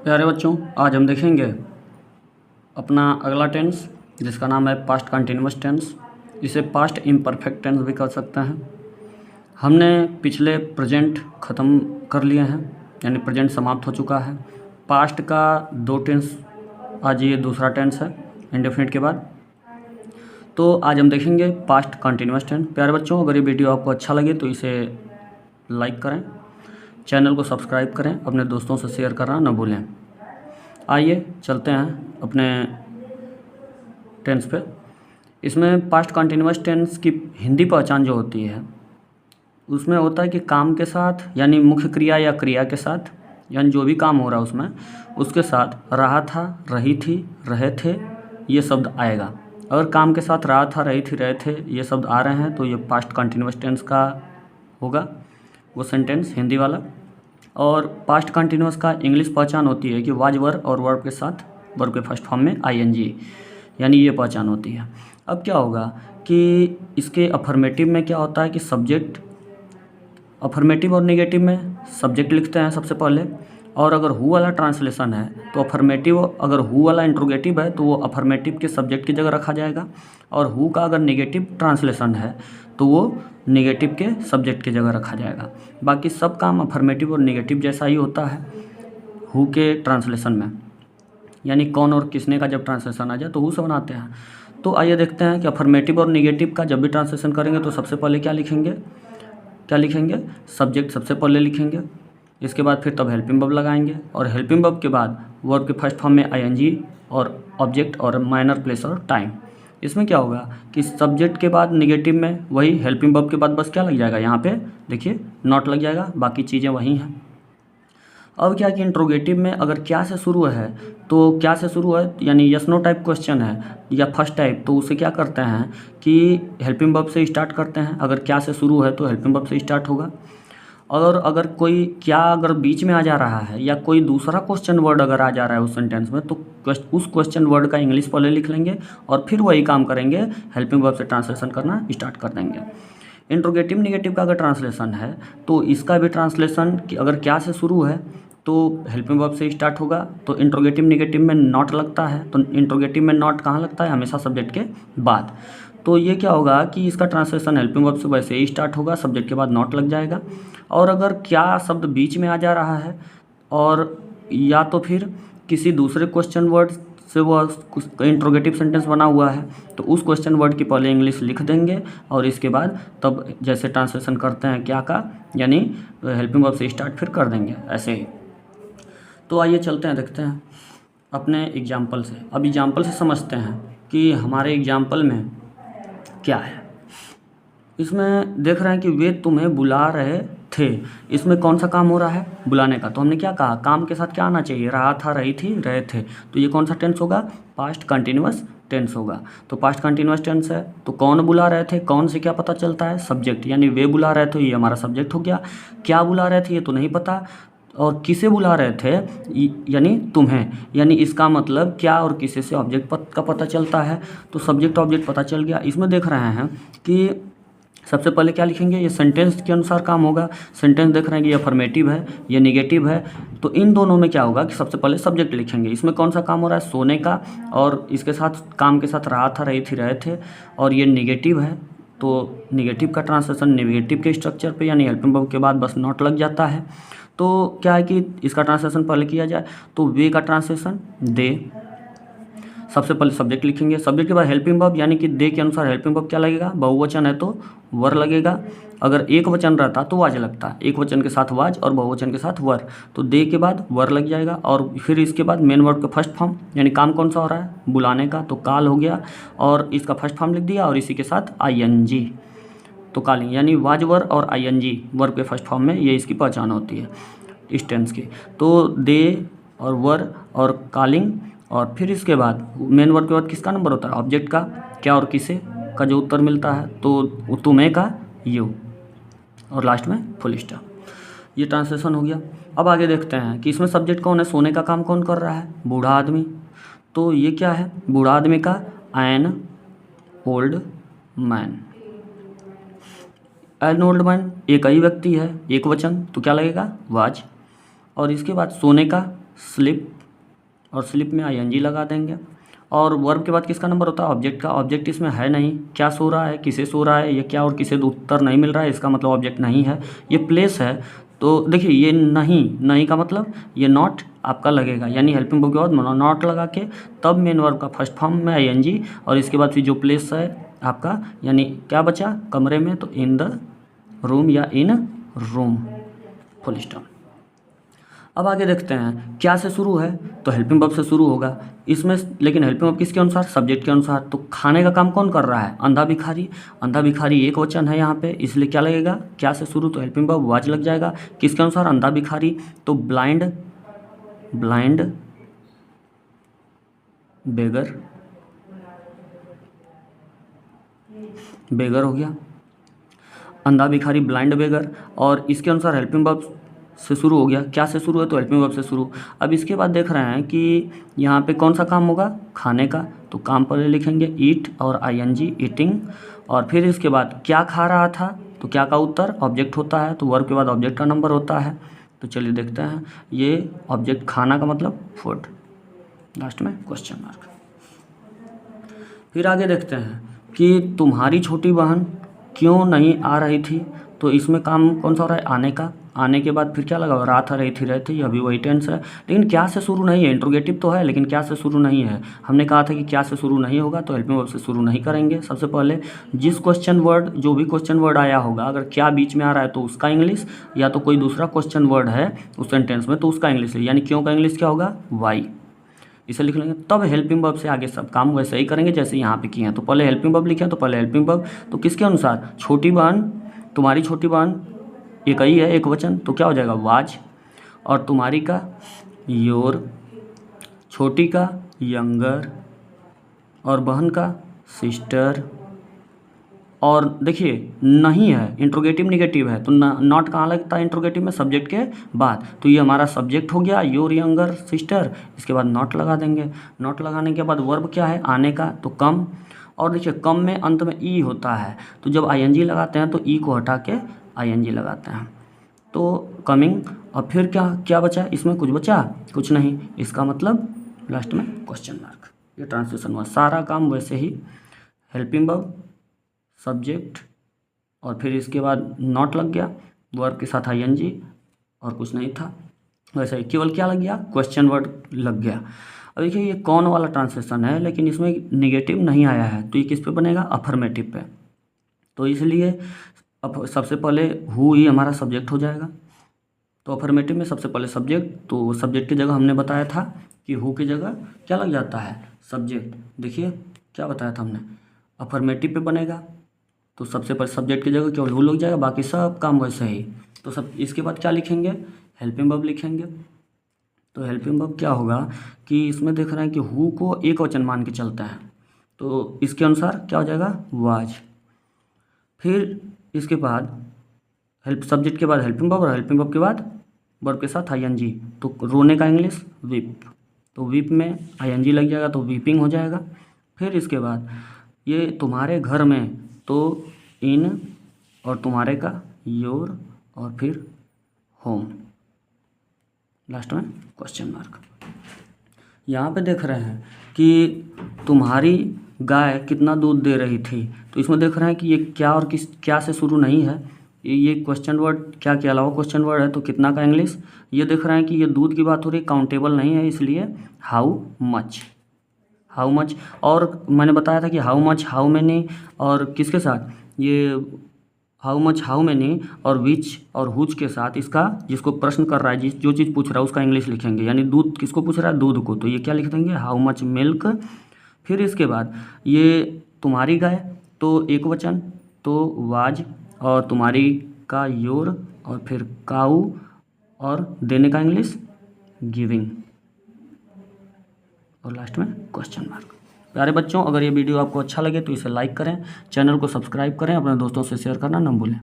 प्यारे बच्चों, आज हम देखेंगे अपना अगला टेंस जिसका नाम है पास्ट कंटिन्यूअस टेंस। इसे पास्ट इम्परफेक्ट टेंस भी कर सकते हैं। हमने पिछले प्रेजेंट ख़त्म कर लिए हैं, यानी प्रेजेंट समाप्त हो चुका है। पास्ट का दो टेंस, आज ये दूसरा टेंस है इंडेफिनिट के बाद। तो आज हम देखेंगे पास्ट कंटिन्यूअस टेंस। प्यारे बच्चों, अगर ये वीडियो आपको अच्छा लगे तो इसे लाइक करें, चैनल को सब्सक्राइब करें, अपने दोस्तों से शेयर करना न भूलें। आइए चलते हैं अपने टेंस पे। इसमें पास्ट कंटिन्यूअस टेंस की हिंदी पहचान जो होती है उसमें होता है कि काम के साथ, यानी मुख्य क्रिया या क्रिया के साथ, यानी जो भी काम हो रहा है उसमें उसके साथ रहा था, रही थी, रहे थे ये शब्द आएगा। अगर काम के साथ रहा था, रही थी, रहे थे ये शब्द आ रहे हैं तो ये पास्ट कंटिन्यूअस टेंस का होगा वो सेंटेंस हिंदी वाला। और पास्ट कंटिन्यूअस का इंग्लिश पहचान होती है कि वाज वर और वर्ब के साथ वर्ब के फर्स्ट फॉर्म में आईएनजी, यानी ये पहचान होती है। अब क्या होगा कि इसके अफर्मेटिव में क्या होता है कि सब्जेक्ट, अफर्मेटिव और नेगेटिव में सब्जेक्ट लिखते हैं सबसे पहले। और अगर हु वाला ट्रांसलेशन है तो अफर्मेटिव, अगर हु वाला इंट्रोगेटिव है तो वो अफर्मेटिव के सब्जेक्ट की जगह रखा जाएगा। और हु का अगर नेगेटिव ट्रांसलेशन है तो वो नेगेटिव के सब्जेक्ट की जगह रखा जाएगा। बाकी सब काम अफर्मेटिव और नेगेटिव जैसा ही होता है हु के ट्रांसलेशन में, यानी कौन और किसने का जब ट्रांसलेशन आ जाए तो हु से बनाते हैं। तो आइए देखते हैं कि अफर्मेटिव और नेगेटिव का जब भी ट्रांसलेशन करेंगे तो सबसे पहले क्या लिखेंगे, सब्जेक्ट सबसे पहले लिखेंगे। इसके बाद फिर तब हेल्पिंग वर्ब लगाएंगे और हेल्पिंग वर्ब के बाद वर्ब के फर्स्ट फॉर्म में आईएनजी और ऑब्जेक्ट और माइनर प्लेस और टाइम। इसमें क्या होगा कि सब्जेक्ट के बाद नेगेटिव में वही हेल्पिंग वर्ब के बाद बस क्या लग जाएगा, यहाँ पे देखिए नॉट लग जाएगा, बाकी चीज़ें वही हैं। अब क्या कि इंट्रोगेटिव में अगर क्या से शुरू है तो क्या से शुरू है, यानी यस नो टाइप क्वेश्चन है या फर्स्ट टाइप, तो उसे क्या करते हैं कि हेल्पिंग वर्ब से स्टार्ट करते हैं। अगर क्या से शुरू है तो हेल्पिंग वर्ब से स्टार्ट होगा। और अगर कोई क्या अगर बीच में आ जा रहा है या कोई दूसरा क्वेश्चन वर्ड अगर आ जा रहा है उस सेंटेंस में तो उस क्वेश्चन वर्ड का इंग्लिश पहले लिख लेंगे और फिर वही काम करेंगे, हेल्पिंग वर्ब से ट्रांसलेशन करना स्टार्ट कर देंगे। इंट्रोगेटिव नेगेटिव का अगर ट्रांसलेशन है तो इसका भी ट्रांसलेशन कि अगर क्या से शुरू है तो हेल्पिंग वर्ब से स्टार्ट होगा। तो इंट्रोगेटिव नेगेटिव में नॉट लगता है, तो इंट्रोगेटिव में नॉट कहाँ लगता है, हमेशा सब्जेक्ट के बाद। तो ये क्या होगा कि इसका ट्रांसलेशन हेल्पिंग वर्ब से वैसे ही स्टार्ट होगा, सब्जेक्ट के बाद नॉट लग जाएगा। और अगर क्या शब्द बीच में आ जा रहा है और या तो फिर किसी दूसरे क्वेश्चन वर्ड से वो इंट्रोगेटिव सेंटेंस बना हुआ है तो उस क्वेश्चन वर्ड की पहले इंग्लिश लिख देंगे और इसके बाद तब जैसे ट्रांसलेशन करते हैं क्या का, यानी हेल्पिंग वर्ब से स्टार्ट फिर कर देंगे ऐसे ही। तो आइए चलते हैं, देखते हैं अपने एग्जाम्पल से। अब एग्जाम्पल से समझते हैं कि हमारे एग्जाम्पल में क्या है। इसमें देख रहे हैं कि वे तुम्हें बुला रहे थे। इसमें कौन सा काम हो रहा है, बुलाने का। तो हमने क्या कहा, काम के साथ क्या आना चाहिए, रहा था, रही थी, रहे थे। तो ये कौन सा टेंस होगा, पास्ट कंटिन्यूअस टेंस होगा। तो पास्ट कंटिन्यूअस टेंस है तो कौन बुला रहे थे, कौन से क्या पता चलता है, सब्जेक्ट, यानी वे बुला रहे थे ये हमारा सब्जेक्ट हो गया। क्या बुला रहे थे ये तो नहीं पता, और किसे बुला रहे थे यानी तुम्हें, यानी इसका मतलब क्या और किसे से ऑब्जेक्ट का पता चलता है। तो सब्जेक्ट ऑब्जेक्ट पता चल गया। इसमें देख रहे हैं कि सबसे पहले क्या लिखेंगे, ये सेंटेंस के अनुसार काम होगा। सेंटेंस देख रहे हैं कि ये अफर्मेटिव है, ये नेगेटिव है, तो इन दोनों में क्या होगा कि सबसे पहले सब्जेक्ट लिखेंगे। इसमें कौन सा काम हो रहा है, सोने का, और इसके साथ काम के साथ रहा था, रही थी, रहे थे, और ये नेगेटिव है तो नेगेटिव का ट्रांसलेशन नेगेटिव के स्ट्रक्चर पे, यानी हेल्पिंग वर्ब के बाद बस नॉट लग जाता है। तो क्या है कि इसका ट्रांसलेशन पहले किया जाए तो वे का ट्रांसलेशन दे, सबसे पहले सब्जेक्ट लिखेंगे, सब्जेक्ट के बाद हेल्पिंग वर्ब, यानी कि दे के अनुसार हेल्पिंग वर्ब क्या लगेगा, बहुवचन है तो वर लगेगा। अगर एक वचन रहता तो वाज लगता, एक वचन के साथ वाज और बहुवचन के साथ वर, तो दे के बाद वर लग जाएगा। और फिर इसके बाद मेन वर्ब का फर्स्ट फॉर्म, यानी काम कौन सा हो रहा है, बुलाने का, तो काल हो गया और इसका फर्स्ट फॉर्म लिख दिया और इसी के साथ आईएनजी, तो कालिंग, यानी वाज वर और आईएनजी वर्ब के फर्स्ट फॉर्म में, ये इसकी पहचान होती है इस टेंस की। तो दे और वर और कालिंग, और फिर इसके बाद मेन वर्ब के बाद किसका नंबर होता है, ऑब्जेक्ट का, क्या और किसे का जो उत्तर मिलता है, तो तुम्हें का यू, और लास्ट में फुल स्टॉप। ये ट्रांसलेशन हो गया। अब आगे देखते हैं कि इसमें सब्जेक्ट कौन है, सोने का काम कौन कर रहा है, बूढ़ा आदमी। तो ये क्या है, बूढ़ा आदमी का an old man. An old man एक ही व्यक्ति है, एक वचन, तो क्या लगेगा, वाज। और इसके बाद सोने का स्लिप, और स्लिप में आईएनजी लगा देंगे। और वर्ब के बाद किसका नंबर होता है? ऑब्जेक्ट का। ऑब्जेक्ट इसमें है नहीं, क्या सो रहा है, किसे सो रहा है, ये क्या और किसे उत्तर नहीं मिल रहा है, इसका मतलब ऑब्जेक्ट नहीं है। ये प्लेस है, तो देखिए ये नहीं का मतलब ये नॉट आपका लगेगा, यानी हेल्पिंग वर्ब के बाद नॉट लगा के तब मेन वर्ब का फर्स्ट फॉर्म में आईएनजी, और इसके बाद फिर जो प्लेस है आपका, यानी क्या बचा कमरे में, तो इन द रूम या इन रूम, फुल स्टॉप। अब आगे देखते हैं क्या से शुरू है, तो हेल्पिंग वर्ब से शुरू होगा इसमें, लेकिन हेल्पिंग वर्ब किसके अनुसार? सब्जेक्ट के अनुसार। तो खाने का काम कौन कर रहा है? अंधा भिखारी। अंधा भिखारी एक वचन है यहाँ पे, इसलिए क्या लगेगा? क्या से शुरू, तो हेल्पिंग वर्ब वाज लग जाएगा। किसके अनुसार? अंधा भिखारी। तो ब्लाइंड बेगर हो गया, अंधा भिखारी ब्लाइंड बेगर, और इसके अनुसार हेल्पिंग वर्ब से शुरू हो गया। क्या से शुरू है? तो हेल्पिंग वर्ब से शुरू। अब इसके बाद देख रहे हैं कि यहाँ पे कौन सा काम होगा? खाने का। तो काम पहले लिखेंगे ईट और आईएनजी, ईटिंग। और फिर इसके बाद क्या खा रहा था, तो क्या का उत्तर ऑब्जेक्ट होता है, तो वर्ब के बाद ऑब्जेक्ट का नंबर होता है। तो चलिए देखते हैं, ये ऑब्जेक्ट खाना का मतलब फूड, लास्ट में क्वेश्चन मार्क। फिर आगे देखते हैं कि तुम्हारी छोटी बहन क्यों नहीं आ रही थी, तो इसमें काम कौन सा हो रहा है? आने का। आने के बाद फिर क्या लगा? रात, रही थी, अभी वही टेंस है, लेकिन क्या से शुरू नहीं है। इंट्रोगेटिव तो है लेकिन क्या से शुरू नहीं है। हमने कहा था कि क्या से शुरू नहीं होगा, तो हेल्पिंग वर्ब से शुरू नहीं करेंगे। सबसे पहले जिस क्वेश्चन वर्ड, जो भी क्वेश्चन वर्ड आया होगा, अगर क्या बीच में आ रहा है तो उसका इंग्लिश, या तो कोई दूसरा क्वेश्चन वर्ड है उस सेंटेंस में तो उसका इंग्लिश, यानी क्यों का इंग्लिश क्या होगा? वाई। इसे लिख लेंगे, तब हेल्पिंग वर्ब से आगे सब काम वैसे ही करेंगे जैसे यहाँ पे किए हैं। तो पहले हेल्पिंग वर्ब लिखे हैं, तो पहले हेल्पिंग वर्ब, तो किसके अनुसार? छोटी बहन, तुम्हारी छोटी बहन एक ही है, एक वचन, तो क्या हो जाएगा? वाज। और तुम्हारी का योर, छोटी का यंगर, और बहन का सिस्टर। और देखिए नहीं है, इंट्रोगेटिव निगेटिव है, तो नॉट कहाँ लगता है इंट्रोगेटिव में? सब्जेक्ट के बाद। तो ये हमारा सब्जेक्ट हो गया, योर यंगर सिस्टर, इसके बाद नॉट लगा देंगे। नॉट लगाने के बाद वर्ब क्या है? आने का, तो कम। और देखिए कम में अंत में ई होता है, तो जब आईएनजी लगाते हैं तो ई को हटा के आईएनजी लगाते हैं, तो कमिंग। और फिर क्या क्या बचा? इसमें कुछ बचा? कुछ नहीं, इसका मतलब लास्ट में क्वेश्चन मार्क। ये ट्रांसलेशन हुआ, सारा काम वैसे ही, हेल्पिंग वर्ब, सब्जेक्ट, और फिर इसके बाद नॉट लग गया, वर्ब के साथ आईएनजी, और कुछ नहीं था, वैसे ही केवल क्या लग गया? क्वेश्चन वर्ड लग गया। अब देखिए ये कौन वाला ट्रांसलेशन है, लेकिन इसमें निगेटिव नहीं आया है, तो ये किस पे बनेगा? अफर्मेटिव पे। तो इसलिए अब सबसे पहले हु ही हमारा सब्जेक्ट हो जाएगा। तो अफर्मेटिव में सबसे पहले सब्जेक्ट, तो सब्जेक्ट की जगह हमने बताया था कि हु की जगह क्या लग जाता है? सब्जेक्ट। देखिए क्या बताया था हमने, अफर्मेटिव पे बनेगा तो सबसे पहले सब्जेक्ट की जगह केवल हु लग जाएगा, बाकी सब काम वैसे ही। तो सब इसके बाद क्या लिखेंगे? हेल्पिंग वर्ब लिखेंगे। तो हेल्पिंग वर्ब क्या होगा कि इसमें देख रहे हैं कि हु को एक वचन मान के चलता है, तो इसके अनुसार क्या हो जाएगा? वाज। फिर इसके बाद हेल्प, सब्जेक्ट के बाद हेल्पिंग वर्ब, और हेल्पिंग वर्ब के बाद वर्ब के साथ आईएनजी, तो रोने का इंग्लिश वीप, तो वीप में आईएनजी लग जाएगा, तो वीपिंग हो जाएगा। फिर इसके बाद ये तुम्हारे घर में, तो इन, और तुम्हारे का योर, और फिर होम, लास्ट में क्वेश्चन मार्क। यहाँ पे देख रहे हैं कि तुम्हारी गाय कितना दूध दे रही थी, तो इसमें देख रहे हैं कि ये क्या और किस, क्या से शुरू नहीं है, ये क्वेश्चन वर्ड क्या के अलावा क्वेश्चन वर्ड है, तो कितना का इंग्लिश। ये देख रहे हैं कि ये दूध की बात हो रही है, काउंटेबल नहीं है, इसलिए हाउ मच, हाउ मच। और मैंने बताया था कि हाउ मच, हाउ मैनी, और किसके साथ? ये हाउ मच, हाउ मैनी, और विच और हुच के साथ इसका, जिसको प्रश्न कर रहा है, जो चीज़ पूछ रहा है उसका इंग्लिश लिखेंगे, यानी दूध किसको पूछ रहा है? दूध को, तो ये क्या लिख देंगे? How much milk. फिर इसके बाद ये तुम्हारी गाय, तो एक वचन, तो वाज, और तुम्हारी का योर, और फिर काऊ, और देने का इंग्लिश गिविंग, और लास्ट में क्वेश्चन मार्क। प्यारे बच्चों, अगर ये वीडियो आपको अच्छा लगे तो इसे लाइक करें, चैनल को सब्सक्राइब करें, अपने दोस्तों से शेयर करना न भूलें।